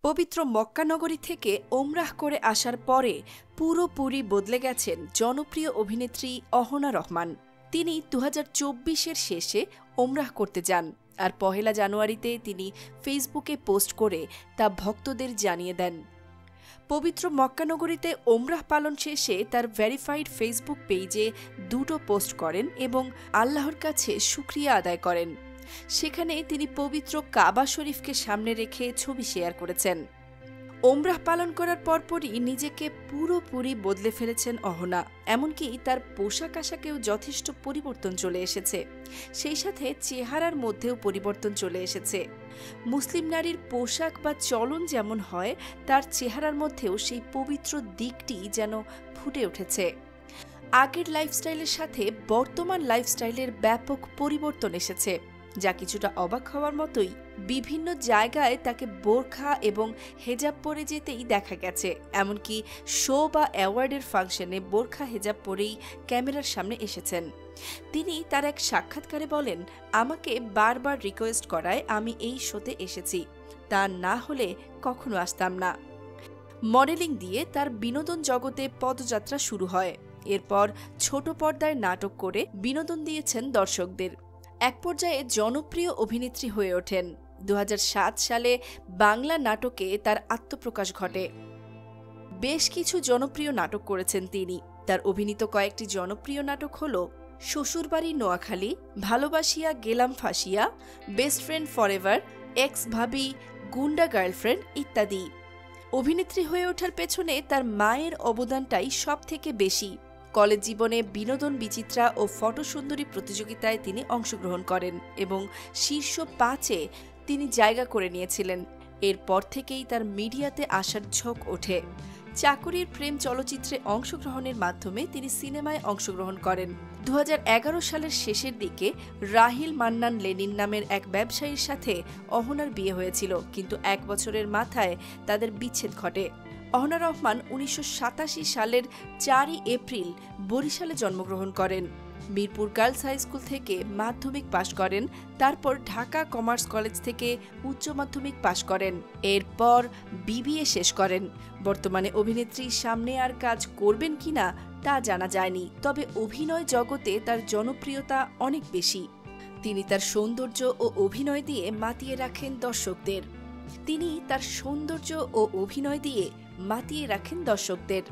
পবিত্র মক্কা নগরী থেকে ওমরাহ করে আসার পরে পুরোপুরি বদলে গেছেন জনপ্রিয় অভিনেত্রী অহনা রহমান। তিনি ২০২৪-এর শেষে ওমরাহ করতে যান, আর ১ জানুয়ারিতে তিনি ফেসবুকে পোস্ট করে তা ভক্তদের জানিয়ে দেন। পবিত্র মক্কা নগরীতে ওমরাহ পালন শেষে তার ভেরিফাইড ফেসবুক পেজে ২টো পোস্ট করেন এবং আল্লাহর কাছে শুকরিয়া আদায় করেন। সেখানে তিনি পবিত্র কাবা শরীফকে সামনে রেখে ছবি শেয়ার করেছেন। ওমরাহ পালন করার পরপরই নিজেকে পুরোপুরি বদলে ফেলেছেন অহনা, এমনকি তার পোশাক আশাকেও যথেষ্ট পরিবর্তন চলে এসেছে। সেই সাথে চেহারার মধ্যেও পরিবর্তন চলে এসেছে। মুসলিম নারীর পোশাক বা চলন যেমন হয়, তার চেহারার মধ্যেও সেই পবিত্র দিকটি যেন ফুটে উঠেছে। আগের লাইফস্টাইলের সাথে বর্তমান লাইফস্টাইলের ব্যাপক পরিবর্তন এসেছে, যা কিছুটা অবাক হওয়ার মতোই। বিভিন্ন জায়গায় তাকে বোরখা এবং হেজাব পরে যেতেই দেখা গেছে, এমনকি শো বা অ্যাওয়ার্ডের ফাংশনে বোরখা হেজাব পরেই ক্যামেরার সামনে এসেছেন। তিনি তার এক সাক্ষাৎকারে বলেন, আমাকে বারবার রিকোয়েস্ট করায় আমি এই শোতে এসেছি, তা না হলে কখনো আসতাম না। মডেলিং দিয়ে তার বিনোদন জগতে পদযাত্রা শুরু হয়। এরপর ছোট পর্দায় নাটক করে বিনোদন দিয়েছেন দর্শকদের। এক পর্যায়ে জনপ্রিয় অভিনেত্রী হয়ে ওঠেন। ২০০৭ সালে বাংলা নাটকে তার আত্মপ্রকাশ ঘটে। বেশ কিছু জনপ্রিয় নাটক করেছেন তিনি। তার অভিনীত কয়েকটি জনপ্রিয় নাটক হল শ্বশুরবাড়ি নোয়াখালী, ভালোবাসিয়া গেলাম ফাঁসিয়া, বেস্ট ফ্রেন্ড ফরএভার, এক্স ভাবি, গুন্ডা গার্লফ্রেন্ড ইত্যাদি। অভিনেত্রী হয়ে ওঠার পেছনে তার মায়ের অবদানটাই সবথেকে বেশি। কলেজ জীবনে বিনোদন বিচিত্রা ও ফটোসুন্দরী প্রতিযোগিতায় তিনি অংশগ্রহণ করেন এবং শীর্ষ ৫-এ তিনি জায়গা করে নিয়েছিলেন। এরপর থেকেই তার মিডিয়াতে আসার ঝোঁক ওঠে। চাকরির প্রেম চলচ্চিত্রে অংশগ্রহণের মাধ্যমে তিনি সিনেমায় অংশগ্রহণ করেন। ২০১১ সালের শেষের দিকে রাহিল মান্নান লেনিন নামের এক ব্যবসায়ীর সাথে অহনার বিয়ে হয়েছিল, কিন্তু ১ বছরের মাথায় তাদের বিচ্ছেদ ঘটে। অহনা রহমান ১৯৮৭ সালের ৪ এপ্রিল বরিশালে জন্মগ্রহণ করেন। মিরপুর গার্লস হাই স্কুল থেকে মাধ্যমিক পাশ করেন, তারপর ঢাকা কমার্স কলেজ থেকে উচ্চ মাধ্যমিক পাশ করেন। এরপর বিবিএ শেষ করেন। বর্তমানে অভিনেত্রী সামনে আর কাজ করবেন কিনা তা জানা যায়নি, তবে অভিনয় জগতে তার জনপ্রিয়তা অনেক বেশি। তিনি তার সৌন্দর্য ও অভিনয় দিয়ে মাতিয়ে রাখেন দর্শকদের।